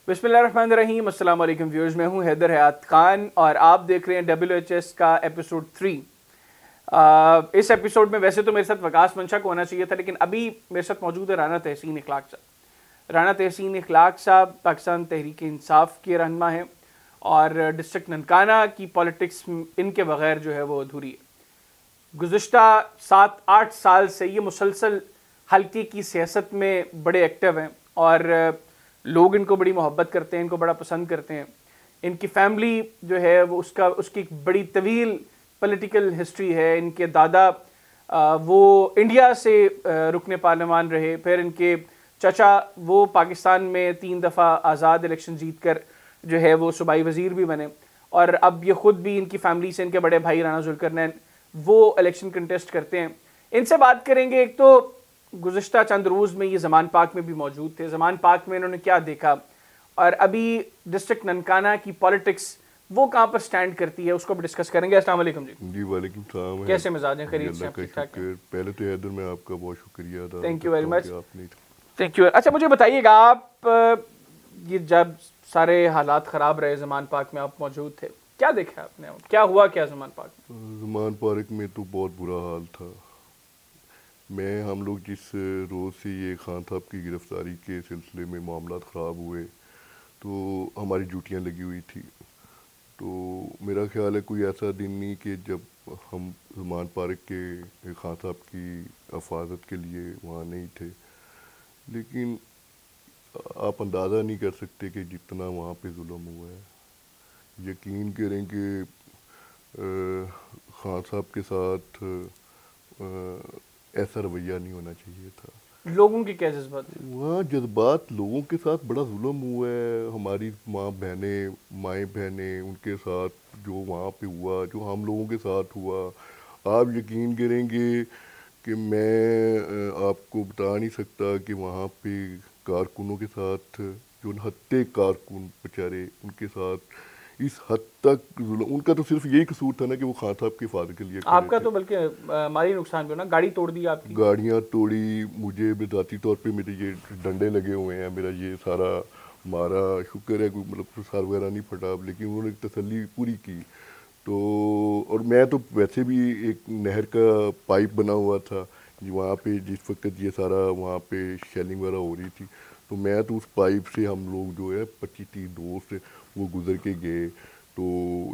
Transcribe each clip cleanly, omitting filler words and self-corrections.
بسم اللہ الرحمن الرحیم. السلام علیکم ویورز، میں ہوں حیدر حیات خان اور آپ دیکھ رہے ہیں WHS کا ایپیسوڈ 3. اس ایپیسوڈ میں ویسے تو میرے ساتھ وکاس منشا کو ہونا چاہیے تھا، لیکن ابھی میرے ساتھ موجود ہے رانا تحسین اخلاق صاحب. رانا تحسین اخلاق صاحب پاکستان تحریک انصاف کے رہنما ہیں اور ڈسٹرکٹ ننکانہ کی پالیٹکس ان کے بغیر جو ہے وہ ادھوری ہے. گزشتہ 7-8 سال سے یہ مسلسل حلقے کی سیاست میں بڑے ایکٹیو ہیں اور لوگ ان کو بڑی محبت کرتے ہیں، ان کو بڑا پسند کرتے ہیں. ان کی فیملی جو ہے وہ اس کی ایک بڑی طویل پولیٹیکل ہسٹری ہے. ان کے دادا وہ انڈیا سے رکن پارلیمان رہے، پھر ان کے چچا وہ پاکستان میں 3 دفعہ آزاد الیکشن جیت کر جو ہے وہ صوبائی وزیر بھی بنے، اور اب یہ خود بھی ان کی فیملی سے ان کے بڑے بھائی رانا ذوالقرنین وہ الیکشن کنٹیسٹ کرتے ہیں. ان سے بات کریں گے. ایک تو گزشتہ چند روز میں یہ زمان پاک میں بھی موجود تھے، زمان پاک میں انہوں نے کیا دیکھا، اور ابھی ڈسٹرکٹ ننکانہ کی پالیٹکس وہ کہاں پر سٹینڈ کرتی ہے، اس کو بھی ڈسکس کریں گے. السلام علیکم. جی وعلیکم السلام. کیسے مزاج ہیں؟ خیریت سے؟ پہلے تو حیدر میں آپ کا بہت شکریہ ادا تھینک یو ویری مچ. آپ نے تھینک یو. اچھا مجھے بتائیے گا، آپ یہ جب سارے حالات خراب رہے زمان پاک میں آپ موجود تھے، کیا دیکھا آپ نے؟ کیا ہوا کیا زمان پاک میں؟ زمان پارک میں تو بہت برا حال تھا. ہم لوگ جس روز سے یہ خان صاحب کی گرفتاری کے سلسلے میں معاملات خراب ہوئے تو ہماری ڈیوٹیاں لگی ہوئی تھی. تو میرا خیال ہے کوئی ایسا دن نہیں کہ جب ہم زمان پارک کے خان صاحب کی حفاظت کے لیے وہاں نہیں تھے. لیکن آپ اندازہ نہیں کر سکتے کہ جتنا وہاں پہ ظلم ہوا ہے. یقین کریں کہ خان صاحب کے ساتھ ایسا رویہ نہیں ہونا چاہیے تھا. لوگوں کے کیا جذبات تھے وہاں؟ جذبات لوگوں کے ساتھ بڑا ظلم ہوا ہے. ہماری مائیں بہنیں ان کے ساتھ جو وہاں پہ ہوا، جو ہم لوگوں کے ساتھ ہوا، آپ یقین کریں گے کہ میں آپ کو بتا نہیں سکتا کہ وہاں پہ کارکنوں کے ساتھ جو نہتے کارکن بیچارے ان کے ساتھ اس حد تک ظلم. ان کا تو صرف یہی قصور تھا نا کہ وہ خان صاحب کی حفاظت کے لیے کھڑے آپ کا تھے. تو بلکہ مالی نقصان بھی ہونا، گاڑی توڑ دی آپ کی. گاڑیاں توڑی. مجھے ذاتی طور پہ میرے یہ ڈنڈے لگے ہوئے ہیں، میرا یہ سارا مارا. شکر ہے کوئی مطلب سر وغیرہ نہیں پھٹا، لیکن انہوں نے تسلی پوری کی. تو اور میں تو ویسے بھی ایک نہر کا پائپ بنا ہوا تھا وہاں پہ جس وقت یہ سارا وہاں پہ شیلنگ وغیرہ ہو رہی تھی. تو میں تو اس پائپ سے ہم لوگ جو ہے 25-30 دوست وہ گزر کے گئے. تو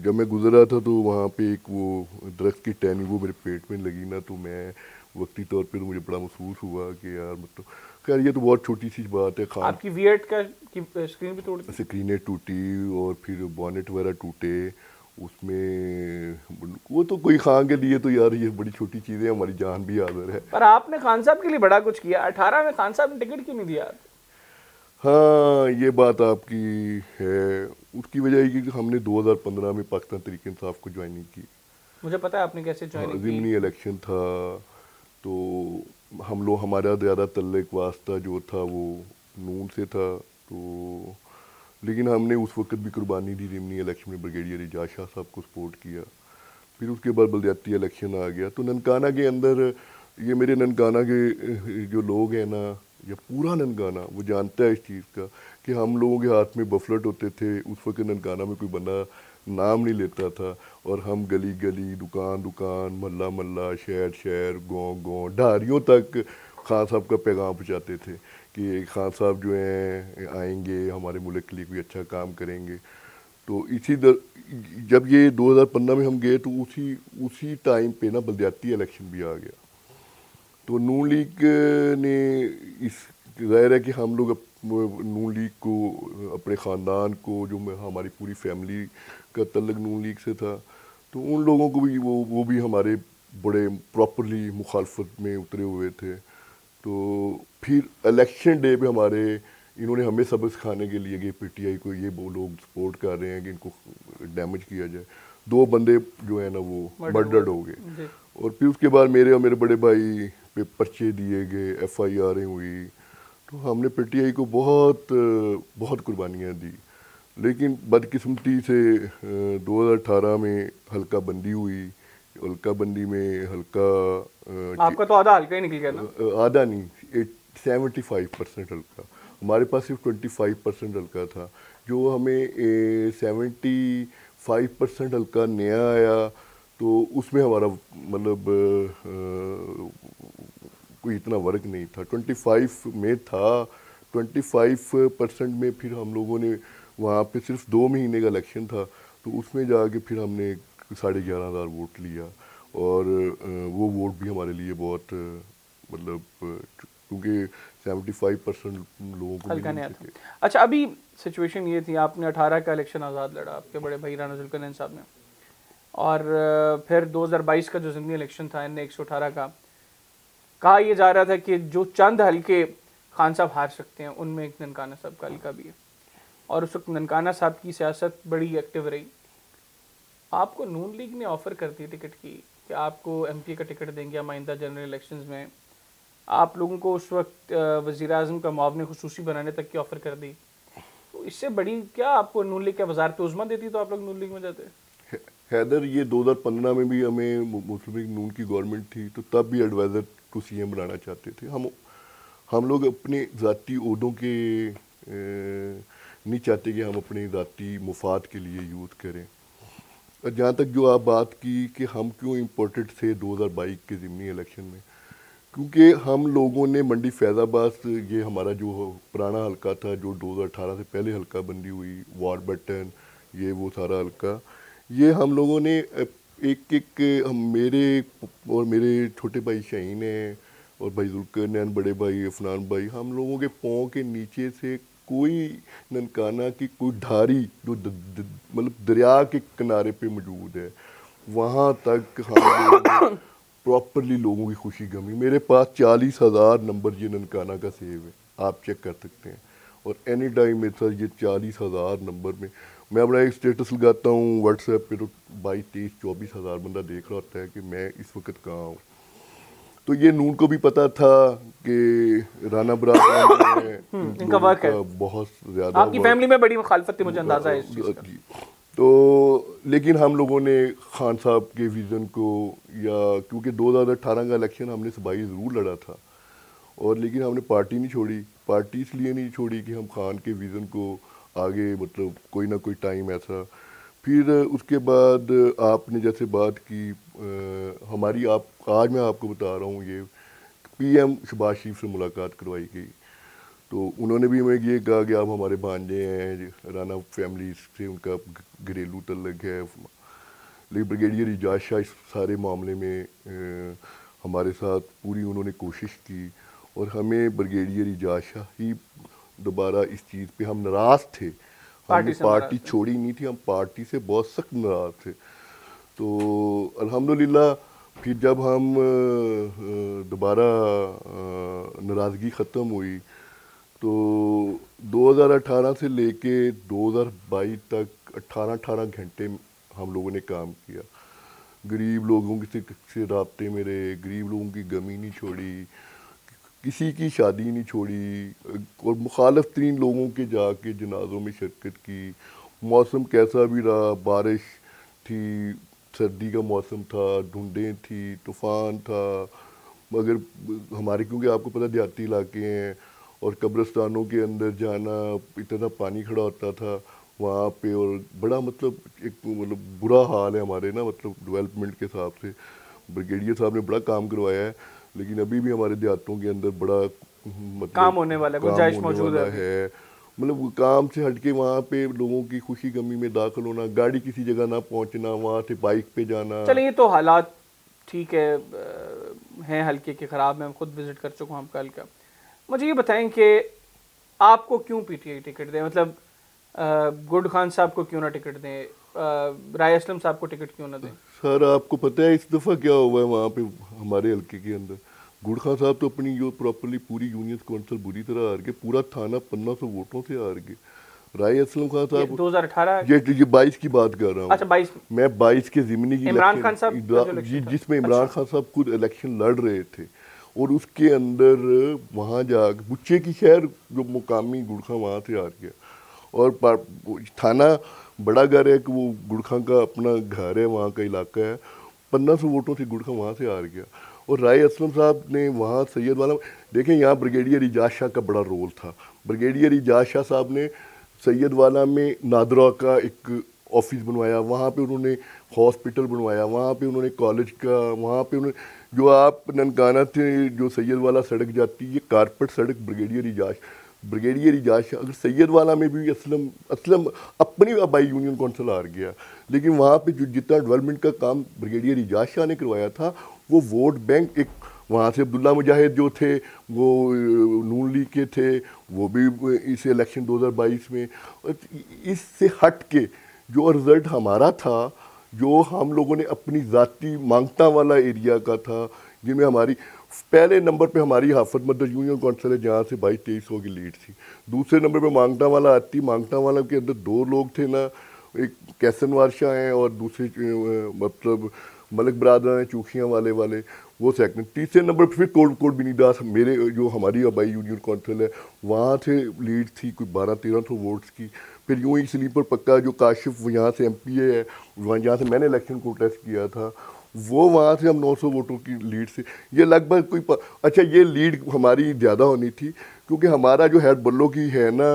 جب میں گزر رہا تھا تو وہاں پہ ایک وہ درخت کی ٹہنی وہ میرے پیٹ میں لگی نا، تو میں وقتی طور پہ تو مجھے بڑا محسوس ہوا کہ یار مطلب خیر یہ تو بہت چھوٹی سی بات ہے. آپ کی V8 کا اسکرین بھی توڑ دی؟ اسکرینیں ٹوٹی اور پھر بونٹ وغیرہ ٹوٹے. اس میں وہ تو کوئی خان کے لیے تو یار یہ بڑی چھوٹی چیز ہے، ہماری جان بھی حاضر ہے. پر آپ نے خان صاحب کے لیے بڑا کچھ کیا. 18 میں خان صاحب نے ٹکٹ کیوں نہیں دیا؟ ہاں یہ بات آپ کی ہے. اس کی وجہ یہ کہ ہم نے 2015 میں پاکستان تحریک انصاف کو جوائن نہیں کی. مجھے پتا ہے آپ نے کیسے جوائن کی. ضمنی الیکشن تھا تو ہمارا زیادہ تعلق واسطہ جو تھا وہ نون سے تھا. تو لیکن ہم نے اس وقت بھی قربانی دی ضمنی الیکشن میں، بریگیڈیئر اعجاز شاہ صاحب کو سپورٹ کیا. پھر اس کے بعد بلدیاتی الیکشن آ گیا. تو ننکانہ کے اندر یہ میرے ننکانہ کے جو لوگ ہیں نا، یا پورا ننکانہ وہ جانتا ہے اس چیز کا کہ ہم لوگوں کے ہاتھ میں بفلٹ ہوتے تھے. اس وقت ننکانہ میں کوئی بندہ نام نہیں لیتا تھا، اور ہم گلی گلی، دکان دکان، محلہ محلہ، شہر شہر، گاؤں گاؤں، ڈھاریوں تک خان صاحب کا پیغام پہنچاتے تھے کہ خان صاحب جو ہیں آئیں گے، ہمارے ملک کے لیے کوئی اچھا کام کریں گے. تو جب یہ 2015 میں ہم گئے تو اسی ٹائم پہ نا بلدیاتی الیکشن بھی آ گیا. تو نون لیگ نے ظاہر ہے کہ ہم لوگ نون لیگ کو، اپنے خاندان کو، جو ہماری پوری فیملی کا تعلق نون لیگ سے تھا، تو ان لوگوں کو بھی وہ بھی ہمارے بڑے پراپرلی مخالفت میں اترے ہوئے تھے. تو پھر الیکشن ڈے پہ انہوں نے ہمیں سبق سکھانے کے لیے کہ PTI کو یہ وہ لوگ سپورٹ کر رہے ہیں کہ ان کو ڈیمیج کیا جائے. 2 بندے جو ہیں نا وہ مرڈرڈ ہو گئے. اور پھر اس کے بعد میرے اور میرے بڑے بھائی پہ پرچے دیے گئے، FIR ہوئی. تو ہم نے PTI کو بہت بہت قربانیاں دی. لیکن بدقسمتی سے 2018 میں حلقہ بندی ہوئی. حلقہ بندی میں آپ کا تو آدھا حلقہ ہی نکل گیا نا. آدھا نہیں، 75% حلقہ. ہمارے پاس صرف 25% حلقہ تھا. جو ہمیں 75% حلقہ نیا آیا تو اس میں ہمارا مطلب کوئی اتنا ورک نہیں تھا. 25 میں تھا, 25% میں پھر ہم لوگوں نے وہاں پہ صرف 2 مہینے کا الیکشن تھا تو اس میں جا کے پھر ہم نے 11,500 ووٹ لیا, اور وہ ووٹ بھی ہمارے لیے بہت مطلب کیونکہ 75% لوگوں کو ہلکا مل نہیں نہیں آتا. سکے. اچھا ابھی سچویشن یہ تھی, آپ نے 18 کا الیکشن آزاد لڑا آپ کے بڑے بھائی رانا ذوالقرنین صاحب نے, اور پھر 2022 کا جو ضمنی الیکشن تھا ان 118 کا, کہا یہ جا رہا تھا کہ جو چند حلقے خان صاحب ہار سکتے ہیں ان میں ایک ننکانہ صاحب کا حلقہ بھی ہے, اور اس وقت ننکانہ صاحب کی سیاست بڑی ایکٹیو رہی. آپ کو نون لیگ نے آفر کر دی ٹکٹ کی کہ آپ کو ایم پی کا ٹکٹ دیں گے آئندہ جنرل الیکشنز میں, آپ لوگوں کو اس وقت وزیر اعظم کا معاون خصوصی بنانے تک کی آفر کر دی. تو اس سے بڑی کیا آپ کو نون لیگ کا وزارت عظمیٰ دیتی تو آپ لوگ نون لیگ میں جاتے؟ حیدر, یہ 2015 میں بھی ہمیں مسلم لیگ نون کی گورنمنٹ تھی تو تب بھی ایڈوائزر ٹو سی ایم بنانا چاہتے تھے. ہم لوگ اپنے ذاتی عہدوں کے نہیں چاہتے کہ ہم اپنے ذاتی مفاد کے لیے یوز کریں. جہاں تک جو آپ بات کی کہ ہم کیوں امپورٹنٹ تھے 2022 کے ضمنی الیکشن میں, کیونکہ ہم لوگوں نے منڈی فیض آباد, یہ ہمارا جو پرانا حلقہ تھا جو 2018 سے پہلے حلقہ بندی ہوئی, وارڈ بٹن, یہ وہ سارا حلقہ, یہ ہم لوگوں نے ایک میرے اور میرے چھوٹے بھائی شاہین ہیں اور بھائی ذوالقرنین, بڑے بھائی عفنان بھائی, ہم لوگوں کے پاؤں کے نیچے سے کوئی ننکانہ کی کوئی ڈھاری جو مطلب دریا کے کنارے پہ موجود ہے وہاں تک ہم لوگوں نے پراپرلی لوگوں کی خوشی گمی. میرے پاس 40,000 نمبر یہ ننکانہ کا سیو ہے, آپ چیک کر سکتے ہیں, اور اینی ٹائم میرے ساتھ یہ 40,000 نمبر میں اپنا ایک اسٹیٹس لگاتا ہوں واٹس ایپ پہ تو 22,000-24,000 بندہ دیکھ رہا ہوتا ہے کہ میں اس وقت کہاں ہوں. تو یہ نون کو بھی پتا تھا کہ رانا برادران میں ان کا ورک ہے, بہت زیادہ, آپ کی فیملی میں بڑی مخالفت تھی, مجھے اندازہ ہے اس چیز کا. تو لیکن ہم لوگوں نے خان صاحب کے ویژن کو, یا کیونکہ 2018 کا الیکشن ہم نے صوبائی ضرور لڑا تھا, اور لیکن ہم نے پارٹی نہیں چھوڑی. پارٹی اس لیے نہیں چھوڑی کہ ہم خان کے ویژن کو آگے مطلب کوئی نہ کوئی ٹائم ایسا. پھر اس کے بعد آپ نے جیسے بات کی ہماری, آج میں آپ کو بتا رہا ہوں, یہ پی ایم شہباز شریف سے ملاقات کروائی گئی تو انہوں نے بھی ہمیں یہ کہا کہ آپ ہمارے بھانجے ہیں, رانا فیملی سے ان کا گھریلو تعلق ہے. لیکن بریگیڈیئر اعجاز شاہ اس سارے معاملے میں ہمارے ساتھ پوری انہوں نے کوشش کی, اور ہمیں بریگیڈیئر اعجاز شاہ ہی دوبارہ اس چیز پہ, ہم ناراض تھے, ہم نے پارٹی چھوڑی نہیں تھی, ہم پارٹی سے بہت سخت ناراض تھے. تو الحمدللہ پھر جب ہم دوبارہ ناراضگی ختم ہوئی تو 2018 سے لے کے 2022 تک 18 گھنٹے ہم لوگوں نے کام کیا. غریب لوگوں سے رابطے میں رہے, غریب لوگوں کی غمی نہیں چھوڑی, کسی کی شادی نہیں چھوڑی, اور مخالف ترین لوگوں کے جا کے جنازوں میں شرکت کی. موسم کیسا بھی رہا, بارش تھی, سردی کا موسم تھا, دھندیں تھی, طوفان تھا, مگر ہمارے کیونکہ آپ کو پتہ دیہاتی علاقے ہیں اور قبرستانوں کے اندر جانا, اتنا پانی کھڑا ہوتا تھا وہاں پہ, اور بڑا مطلب ایک مطلب برا حال ہے ہمارے نا مطلب ڈیولپمنٹ کے حساب سے. بریگیڈیئر صاحب نے بڑا کام کروایا ہے, لیکن ابھی بھی ہمارے دیہاتوں کے اندر بڑا مطلب کام ہونے والا ہے, گنجائش موجود ہے. مطلب کام سے ہٹ کے وہاں پہ لوگوں کی خوشی غمی میں داخل ہونا, گاڑی کسی جگہ نہ پہنچنا, وہاں سے بائک پہ جانا. چلیے یہ تو حالات ٹھیک ہے ہیں حلقے کے خراب, میں خود وزٹ کر چکا ہوں آپ کا حلقہ. مجھے یہ بتائیں کہ آپ کو کیوں پی ٹی آئی ٹکٹ دیں, مطلب گڈ خان صاحب کو کیوں نہ ٹکٹ دیں, رائے اسلم صاحب کو ٹکٹ کیوں نہ دیں؟ سر آپ کو پتہ ہے اس دفعہ کیا ہوا ہے وہاں پہ ہمارے حلقے کے اندر؟ گڈ خان صاحب تو اپنی جو پراپرلی پوری یونین کونسل بری طرح ہار گئے, پورا تھانہ 1500 ووٹوں سے ہار گئے. رائے اسلم خان صاحب 2018 یہ 22 کی بات کر رہا ہوں. اچھا 22 میں 22 کے ضمنی کی عمران خان صاحب جس میں عمران خان صاحب خود الیکشن لڑ رہے تھے, اور اس کے اندر وہاں جا کے بچے کی خیر جو مقامی گڈ خان وہاں سے ہار گیا, اور تھانہ بڑا گھر ہے کہ وہ گڈ خان کا اپنا گھر ہے, وہاں کا علاقہ ہے, 1500 ووٹوں سے گڈ خان وہاں سے ہار گیا. اور رائے اسلم صاحب نے وہاں سید والا دیکھیں یہاں بریگیڈیئر اعجاز شاہ کا بڑا رول تھا. بریگیڈیئر اعجاز شاہ صاحب نے سید والا میں نادرا کا ایک آفس بنوایا, وہاں پہ انہوں نے ہاسپٹل بنوایا, وہاں پہ انہوں نے کالج کا, وہاں پہ انہوں نے جو آپ ننکانہ تھے جو سید والا سڑک جاتی یہ کارپٹ سڑک بریگیڈیئر اعجاز شاہ. اگر سید والا میں بھی اسلم اپنی آبائی یونین کونسل ہار گیا, لیکن وہاں پہ جو جتنا ڈیولپمنٹ کا کام بریگیڈیئر اعجاز شاہ نے کروایا تھا وہ ووٹ بینک ایک وہاں سے عبداللہ مجاہد جو تھے وہ نون لیگ کے تھے, وہ بھی اس الیکشن 2022 میں اس سے ہٹ کے جو رزلٹ ہمارا تھا, جو ہم لوگوں نے اپنی ذاتی مانگتا والا ایریا کا تھا, جن میں ہماری پہلے نمبر پہ ہماری حافظ مدر یونین کونسل ہے جہاں سے 2200 کی لیڈ تھی. دوسرے نمبر پہ مانگتا والا آتی, مانگتا والا کے اندر 2 لوگ تھے نا, ایک کیسن وارشاہ ہیں اور دوسرے مطلب ملک برادر ہیں چوکھیاں والے وہ سیکنڈ. تیسرے نمبر پہ پھر کوٹ بنی داس میرے جو ہماری آبائی یونین کونسل ہے وہاں سے لیڈ تھی کوئی 1200-1300 ووٹس کی. پھر یوں ہی سلیپر پکا جو کاشف یہاں سے MP ہے, جہاں سے میں نے الیکشن کوٹیسٹ کیا تھا, وہ وہاں سے ہم 900 ووٹوں کی لیڈ سے یہ لگ بھگ کوئی اچھا یہ لیڈ ہماری زیادہ ہونی تھی کیونکہ ہمارا جو ہے بلو کی ہے نا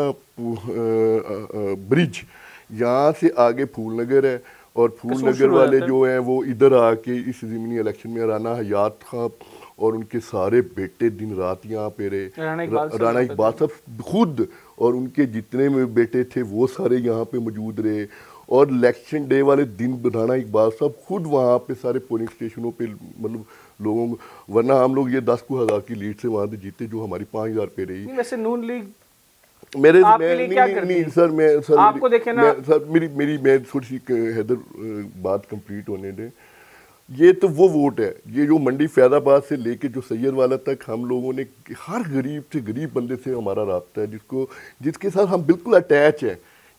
برج, یہاں سے آگے پھول نگر ہے, اور پھول نگر والے جو ہیں وہ ادھر آ کے اس ضمنی الیکشن میں رانا حیات خان اور ان کے سارے بیٹے دن رات یہاں پہ رہے, رانا اقبال صاحب خود اور ان کے جتنے میں بیٹے تھے وہ سارے یہاں پہ موجود رہے, اور الیکشن ڈے والے دن رانا اقبال صاحب خود وہاں پہ سارے پولنگ اسٹیشنوں پہ مطلب لوگوں کو, ورنہ ہم لوگ یہ 10,000 کی لیڈ سے وہاں سے جیتے جو ہماری 5,000 پہ رہی. ویسے نون لیگ میرے میں تھوڑی سی حیدر بات کمپلیٹ ہونے دیں. یہ تو وہ ووٹ ہے یہ جو منڈی فیض آباد سے لے کے جو سید والا تک ہم لوگوں نے ہر غریب سے غریب بندے سے ہمارا رابطہ ہے جس کے ساتھ ہم بالکل اٹیچ ہیں.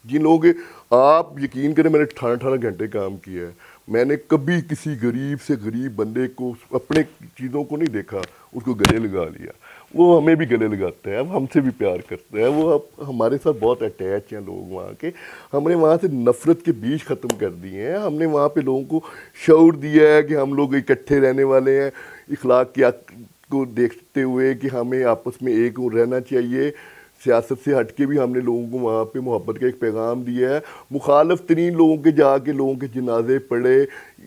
جن لوگ آپ یقین کریں میں نے 18 گھنٹے کام کیا ہے, میں نے کبھی کسی غریب سے غریب بندے کو اپنے چیزوں کو نہیں دیکھا اس کو گلے لگا لیا. وہ ہمیں بھی گلے لگاتا ہے, اب ہم سے بھی پیار کرتا ہے, وہ اب ہمارے ساتھ بہت اٹیچ ہیں لوگ وہاں کے. ہم نے وہاں سے نفرت کے بیج ختم کر دیے ہیں, ہم نے وہاں پہ لوگوں کو شعور دیا ہے کہ ہم لوگ اکٹھے رہنے والے ہیں, اخلاق کی کو دیکھتے ہوئے کہ ہمیں آپس میں ایک رہنا چاہیے. سیاست سے ہٹ کے بھی ہم نے لوگوں کو وہاں پہ محبت کا ایک پیغام دیا ہے. مخالف ترین لوگوں کے جا کے لوگوں کے جنازے پڑھے,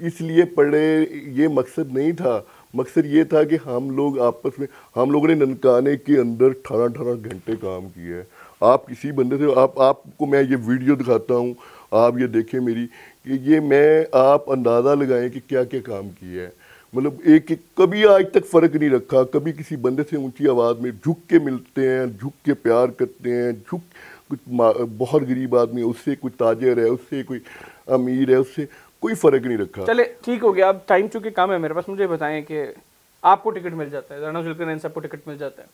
اس لیے پڑھے یہ مقصد نہیں تھا, مقصد یہ تھا کہ ہم لوگ آپس میں ہم لوگوں نے ننکانے کے اندر 18 گھنٹے کام کیا ہے. آپ کسی بندے سے آپ کو میں یہ ویڈیو دکھاتا ہوں, آپ یہ دیکھیں میری کہ یہ میں آپ اندازہ لگائیں کہ کیا کیا کام کیا ہے. مطلب ایک کبھی آج تک فرق نہیں رکھا, کبھی کسی بندے سے اونچی آواز میں جھک کے ملتے ہیں, جھک کے پیار کرتے ہیں, کچھ بہت غریب آدمی ہے اس سے کوئی تاجر ہے, اس سے کوئی امیر ہے, اس سے کوئی فرق نہیں رکھا. چلے ٹھیک ہو گیا, اب ٹائم چونکہ کم ہے میرے پاس, مجھے بتائیں کہ آپ کو ٹکٹ مل جاتا ہے, رانا ذوالقرنین صاحب کو ٹکٹ مل جاتا ہے,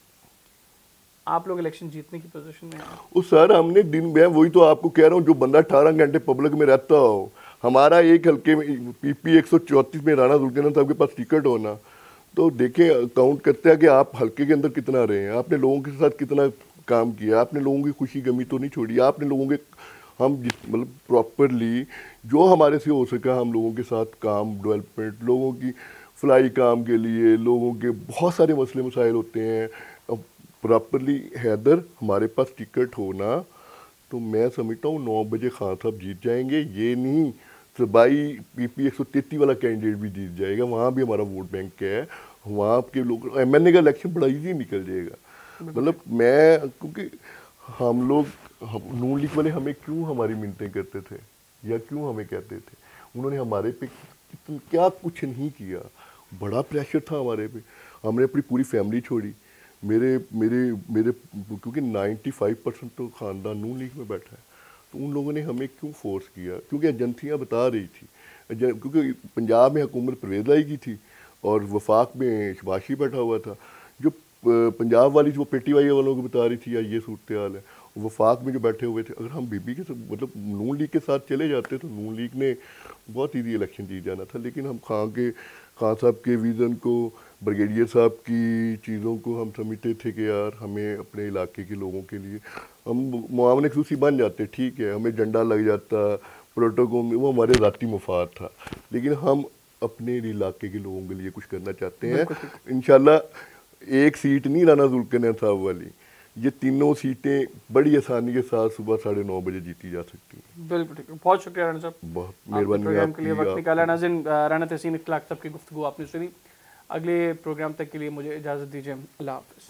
آپ لوگ الیکشن جیتنے کی پوزیشن میں ہیں؟ وہ سر ہم نے دن میں وہی تو آپ کو کہہ رہا ہوں, جو بندہ 18 گھنٹے پبلک میں رہتا ہو, ہمارا ایک حلقے میں PP 134 میں رانا ذوالقرنین صاحب کے پاس ٹکٹ ہونا, تو دیکھیں کاؤنٹ کرتے ہیں کہ آپ حلقے کے اندر کتنا رہے ہیں, آپ نے لوگوں کے ساتھ کتنا کام کیا, آپ نے لوگوں کی خوشی غمی تو نہیں چھوڑی, آپ نے لوگوں کے ہم مطلب پراپرلی جو ہمارے سے ہو سکا ہم لوگوں کے ساتھ کام, ڈیولپمنٹ, لوگوں کی فلائی کام کے لیے, لوگوں کے بہت سارے مسئلے مسائل ہوتے ہیں, پراپرلی. حیدر ہمارے پاس ٹکٹ ہونا تو میں سمجھتا ہوں 9 بجے خان صاحب جیت جائیں گے, یہ نہیں صبائی PP 133 والا کینڈیڈیٹ بھی جیت جائے گا, وہاں بھی ہمارا ووٹ بینک ہے, وہاں کے لوگ MNA کا الیکشن بڑا ایزی نکل جائے گا. مطلب میں کیونکہ ہم لوگ نون لیگ والے ہمیں کیوں ہماری منتیں کرتے تھے یا کیوں ہمیں کہتے تھے, انہوں نے ہمارے پہ کیا کچھ نہیں کیا, بڑا پریشر تھا ہمارے پہ, ہم نے اپنی پوری فیملی چھوڑی. میرے کیونکہ 95% تو خاندان نون لیگ میں بیٹھا ہے, تو ان لوگوں نے ہمیں کیوں فورس کیا, کیونکہ ایجنسیاں بتا رہی تھی, کیونکہ پنجاب میں حکومت پرویز لائی کی تھی اور وفاق میں شباشی بیٹھا ہوا تھا. جو پنجاب والی جو PTI والوں کو بتا رہی تھی یا یہ صورتحال ہے, وفاق میں جو بیٹھے ہوئے تھے, اگر ہم بی کے مطلب نون لیگ کے ساتھ چلے جاتے تو نون لیگ نے بہت ایزی الیکشن جیت جانا تھا. لیکن ہم خان صاحب کے ویژن کو, بریگیڈیئر صاحب کی چیزوں کو ہم سمجھتے تھے کہ یار ہمیں اپنے علاقے کے لوگوں کے لیے ہم معاون خصوصی بن جاتے, ٹھیک ہے, ہمیں جھنڈا لگ جاتا پروٹوکول میں, وہ ہمارے ذاتی مفاد تھا. لیکن ہم اپنے علاقے کے لوگوں کے لیے کچھ کرنا چاہتے ہیں. انشاءاللہ ایک سیٹ نہیں رانا ذوالقرنین صاحب والی, یہ تینوں سیٹیں بڑی آسانی کے ساتھ صبح 9:30 بجے جیتی جا سکتی ہیں. بالکل ٹھیک ہے, بہت شکریہ رانا صاحب, بہت آپ کے مہربانی پروگرام آپ کے لیے کی. وقت نکالا. ناظرین, رانا تحسین اخلاق صاحب کی گفتگو آپ نے سنی. اگلے پروگرام تک کے لیے مجھے اجازت دیجیے. اللہ حافظ.